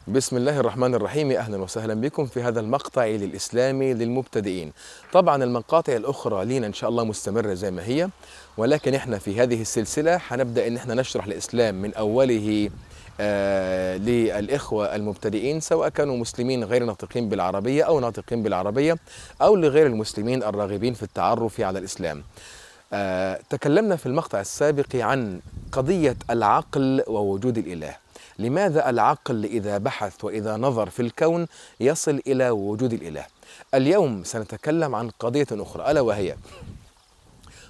بسم الله الرحمن الرحيم. أهلا وسهلا بكم في هذا المقطع للإسلام للمبتدئين. طبعا المقاطع الأخرى لينا إن شاء الله مستمرة زي ما هي، ولكن إحنا في هذه السلسلة هنبدأ إن إحنا نشرح الإسلام من أوله للإخوة المبتدئين، سواء كانوا مسلمين غير ناطقين بالعربية أو ناطقين بالعربية، أو لغير المسلمين الراغبين في التعرف على الإسلام. تكلمنا في المقطع السابق عن قضية العقل ووجود الإله. لماذا العقل إذا بحث وإذا نظر في الكون يصل إلى وجود الإله؟ اليوم سنتكلم عن قضية أخرى، ألا وهي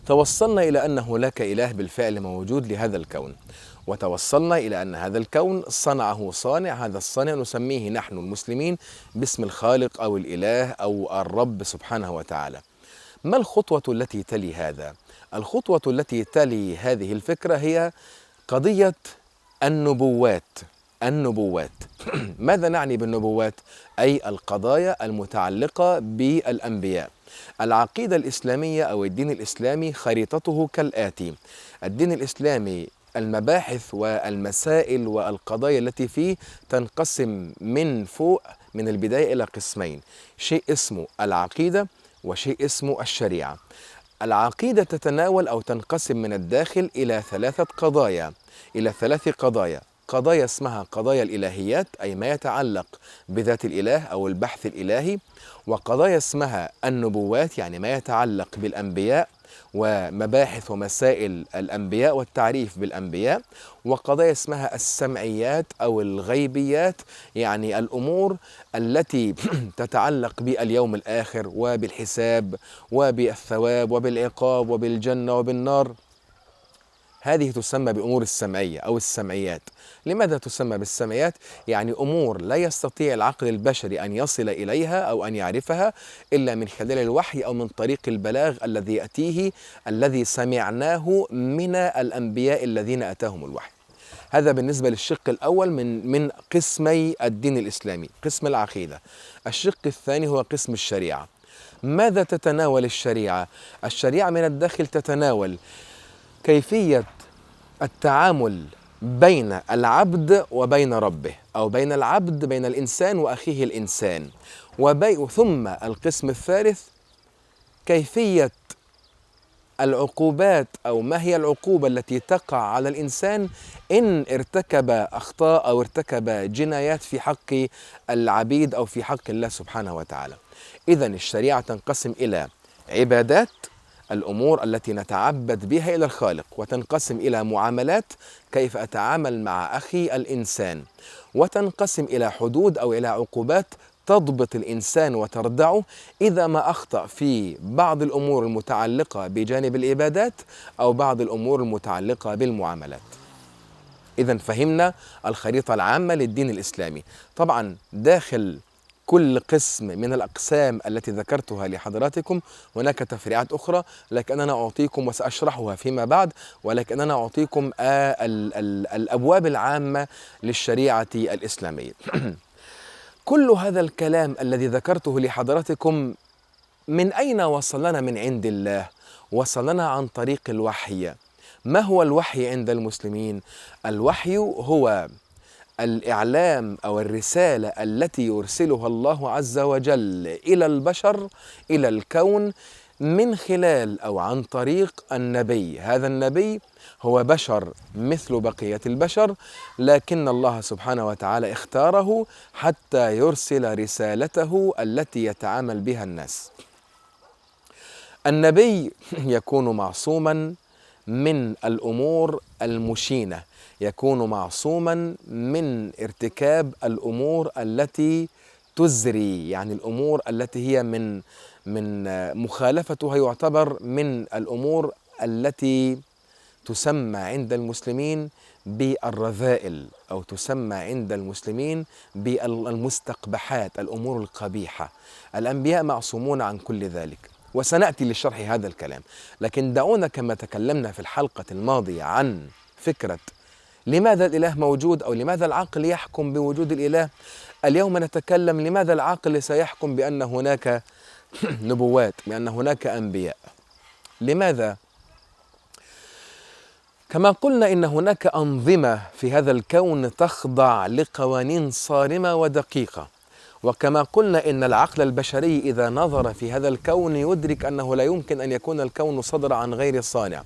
توصلنا إلى أن هناك إله بالفعل موجود لهذا الكون، وتوصلنا إلى أن هذا الكون صنعه صانع، هذا الصانع نسميه نحن المسلمين باسم الخالق أو الإله أو الرب سبحانه وتعالى. ما الخطوة التي تلي هذا؟ الخطوة التي تلي هذه الفكرة هي قضية النبوات. النبوات ماذا نعني بالنبوات؟ أي القضايا المتعلقة بالأنبياء. العقيدة الإسلامية أو الدين الإسلامي خريطته كالآتي: الدين الإسلامي المباحث والمسائل والقضايا التي فيه تنقسم من فوق من البداية إلى قسمين، شيء اسمه العقيدة وشيء اسمه الشريعة. العقيدة تتناول أو تنقسم من الداخل إلى ثلاث قضايا. قضايا اسمها قضايا الإلهيات، أي ما يتعلق بذات الإله أو البحث الإلهي، وقضايا اسمها النبوات، يعني ما يتعلق بالأنبياء ومباحث ومسائل الأنبياء والتعريف بالأنبياء، وقضايا اسمها السمعيات أو الغيبيات، يعني الأمور التي تتعلق باليوم الآخر وبالحساب وبالثواب وبالعقاب وبالجنة وبالنار. هذه تسمى بأمور السمعية أو السمعيات. لماذا تسمى بالسمعيات؟ يعني أمور لا يستطيع العقل البشري أن يصل إليها أو أن يعرفها إلا من خلال الوحي أو من طريق البلاغ الذي يأتيه، الذي سمعناه من الأنبياء الذين أتاهم الوحي. هذا بالنسبة للشق الأول من قسمي الدين الإسلامي، قسم العقيدة. الشق الثاني هو قسم الشريعة. ماذا تتناول الشريعة؟ الشريعة من الداخل تتناول كيفية التعامل بين العبد وبين ربه، أو بين العبد بين الإنسان وأخيه الإنسان، ثم القسم الثالث كيفية العقوبات أو ما هي العقوبة التي تقع على الإنسان إن ارتكب أخطاء أو ارتكب جنايات في حق العبيد أو في حق الله سبحانه وتعالى. إذن الشريعة تنقسم إلى عبادات، الأمور التي نتعبد بها إلى الخالق، وتنقسم إلى معاملات، كيف أتعامل مع أخي الإنسان، وتنقسم إلى حدود أو إلى عقوبات تضبط الإنسان وتردعه إذا ما أخطأ في بعض الأمور المتعلقة بجانب العبادات أو بعض الأمور المتعلقة بالمعاملات. إذن فهمنا الخريطة العامة للدين الإسلامي. طبعا داخل كل قسم من الأقسام التي ذكرتها لحضراتكم هناك تفريعات أخرى، لكن أنا أعطيكم وسأشرحها فيما بعد، ولكن أنا أعطيكم الأبواب العامة للشريعة الإسلامية. كل هذا الكلام الذي ذكرته لحضراتكم من أين وصلنا؟ من عند الله، وصلنا عن طريق الوحي. ما هو الوحي عند المسلمين؟ الوحي هو الإعلام أو الرسالة التي يرسلها الله عز وجل إلى البشر، إلى الكون، من خلال أو عن طريق النبي. هذا النبي هو بشر مثل بقية البشر، لكن الله سبحانه وتعالى اختاره حتى يرسل رسالته التي يتعامل بها الناس. النبي يكون معصوما من الأمور المشينة، يكون معصوما من ارتكاب الأمور التي تزري، يعني الأمور التي هي من مخالفتها يعتبر من الأمور التي تسمى عند المسلمين بالرذائل، أو تسمى عند المسلمين بالمستقبحات، الأمور القبيحة. الأنبياء معصومون عن كل ذلك، وسنأتي لشرح هذا الكلام. لكن دعونا كما تكلمنا في الحلقة الماضية عن فكرة لماذا الإله موجود أو لماذا العقل يحكم بوجود الإله، اليوم نتكلم لماذا العقل سيحكم بأن هناك نبوات، بأن هناك أنبياء. لماذا؟ كما قلنا إن هناك أنظمة في هذا الكون تخضع لقوانين صارمة ودقيقة، وكما قلنا إن العقل البشري إذا نظر في هذا الكون يدرك أنه لا يمكن أن يكون الكون صدر عن غير صانع.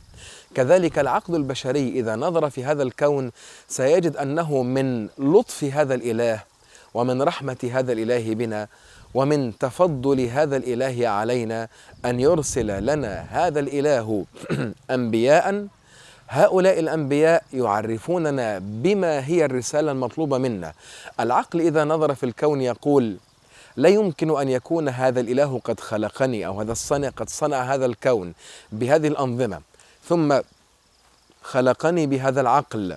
كذلك العقل البشري إذا نظر في هذا الكون سيجد أنه من لطف هذا الإله ومن رحمة هذا الإله بنا ومن تفضل هذا الإله علينا أن يرسل لنا هذا الإله أنبياء. هؤلاء الأنبياء يعرفوننا بما هي الرسالة المطلوبة منا. العقل إذا نظر في الكون يقول لا يمكن أن يكون هذا الإله قد خلقني أو هذا الصانع قد صنع هذا الكون بهذه الأنظمة، ثم خلقني بهذا العقل،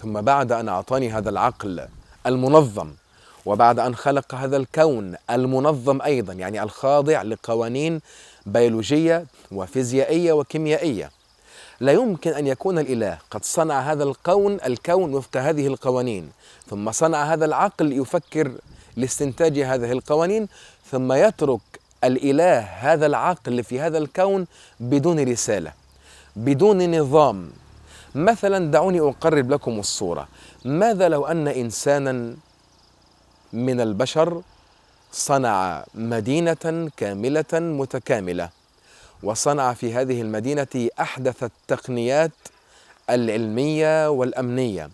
ثم بعد أن أعطاني هذا العقل المنظم وبعد أن خلق هذا الكون المنظم أيضا، يعني الخاضع لقوانين بيولوجية وفيزيائية وكيميائية، لا يمكن أن يكون الإله قد صنع هذا الكون وفق هذه القوانين، ثم صنع هذا العقل يفكر لاستنتاج هذه القوانين، ثم يترك الإله هذا العقل في هذا الكون بدون رسالة، بدون نظام. مثلا دعوني أقرب لكم الصورة. ماذا لو أن إنسانا من البشر صنع مدينة كاملة متكاملة، وصنع في هذه المدينة أحدث التقنيات العلمية والأمنية،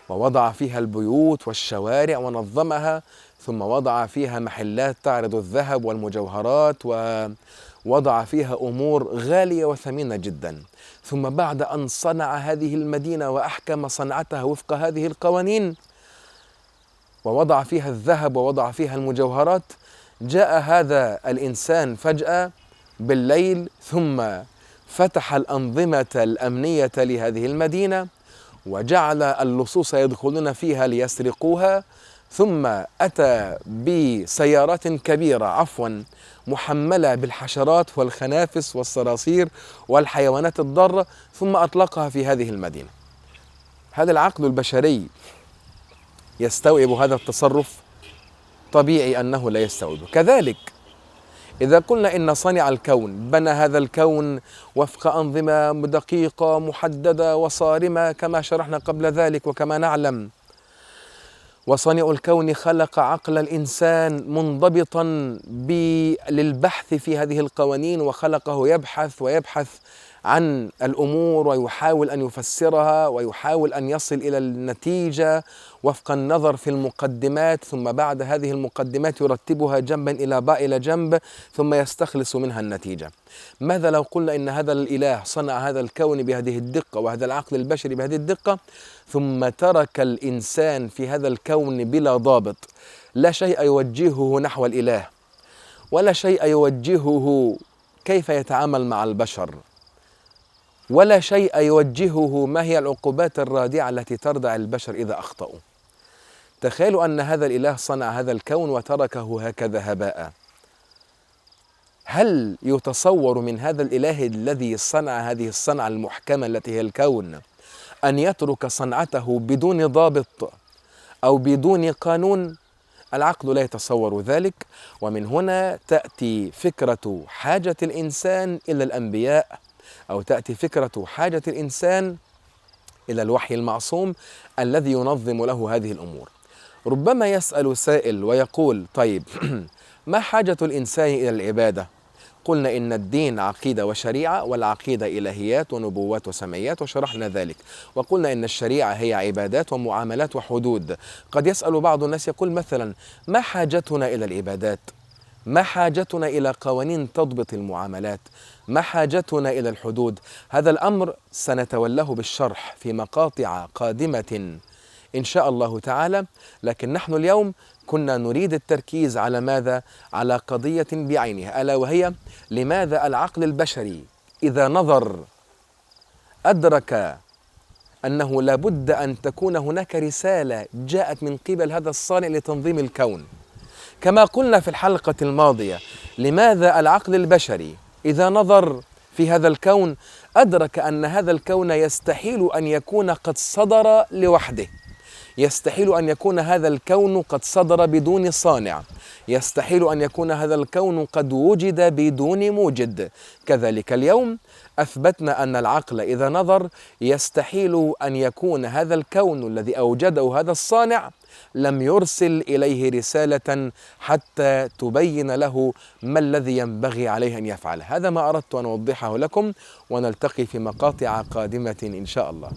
ووضع فيها البيوت والشوارع ونظمها، ثم وضع فيها محلات تعرض الذهب والمجوهرات، ووضع فيها أمور غالية وثمينة جدا، ثم بعد أن صنع هذه المدينة وأحكم صنعتها وفق هذه القوانين ووضع فيها الذهب ووضع فيها المجوهرات، جاء هذا الإنسان فجأة بالليل ثم فتح الأنظمة الأمنية لهذه المدينة وجعل اللصوص يدخلون فيها ليسرقوها، ثم أتى بسيارات كبيرة محملة بالحشرات والخنافس والصراصير والحيوانات الضارة، ثم أطلقها في هذه المدينة. هذا العقل البشري يستوعب هذا التصرف؟ طبيعي أنه لا يستوعبه. كذلك إذا قلنا إن صانع الكون بنى هذا الكون وفق أنظمة دقيقة محددة وصارمة كما شرحنا قبل ذلك وكما نعلم، وصانع الكون خلق عقل الإنسان منضبطا للبحث في هذه القوانين، وخلقه يبحث عن الأمور ويحاول أن يفسرها ويحاول أن يصل إلى النتيجة وفق النظر في المقدمات، ثم بعد هذه المقدمات يرتبها جنبا إلى جنب ثم يستخلص منها النتيجة. ماذا لو قلنا إن هذا الإله صنع هذا الكون بهذه الدقة وهذا العقل البشري بهذه الدقة، ثم ترك الإنسان في هذا الكون بلا ضابط، لا شيء يوجهه نحو الإله ولا شيء يوجهه كيف يتعامل مع البشر ولا شيء يوجهه ما هي العقوبات الرادعة التي تردع البشر إذا أخطأوا. تخيلوا أن هذا الإله صنع هذا الكون وتركه هكذا هباء. هل يتصور من هذا الإله الذي صنع هذه الصنعة المحكمة التي هي الكون أن يترك صنعته بدون ضابط أو بدون قانون؟ العقل لا يتصور ذلك. ومن هنا تأتي فكرة حاجة الإنسان إلى الأنبياء، أو تأتي فكرة حاجة الإنسان إلى الوحي المعصوم الذي ينظم له هذه الأمور. ربما يسأل سائل ويقول طيب ما حاجة الإنسان إلى العبادة؟ قلنا إن الدين عقيدة وشريعة، والعقيدة إلهيات ونبوات وسمعيات، وشرحنا ذلك، وقلنا إن الشريعة هي عبادات ومعاملات وحدود. قد يسأل بعض الناس يقول مثلا ما حاجتنا إلى العبادات؟ ما حاجتنا إلى قوانين تضبط المعاملات؟ ما حاجتنا إلى الحدود؟ هذا الأمر سنتولاه بالشرح في مقاطع قادمة إن شاء الله تعالى، لكن نحن اليوم كنا نريد التركيز على ماذا؟ على قضية بعينها، ألا وهي لماذا العقل البشري إذا نظر أدرك أنه لابد أن تكون هناك رسالة جاءت من قبل هذا الصانع لتنظيم الكون. كما قلنا في الحلقة الماضية، لماذا العقل البشري إذا نظر في هذا الكون أدرك أن هذا الكون يستحيل أن يكون قد صدر لوحده، يستحيل أن يكون هذا الكون قد صدر بدون صانع، يستحيل أن يكون هذا الكون قد وجد بدون موجد. كذلك اليوم أثبتنا أن العقل إذا نظر يستحيل أن يكون هذا الكون الذي أوجده هذا الصانع لم يرسل إليه رسالة حتى تبين له ما الذي ينبغي عليه أن يفعل. هذا ما أردت أن أوضحه لكم، ونلتقي في مقاطع قادمة إن شاء الله.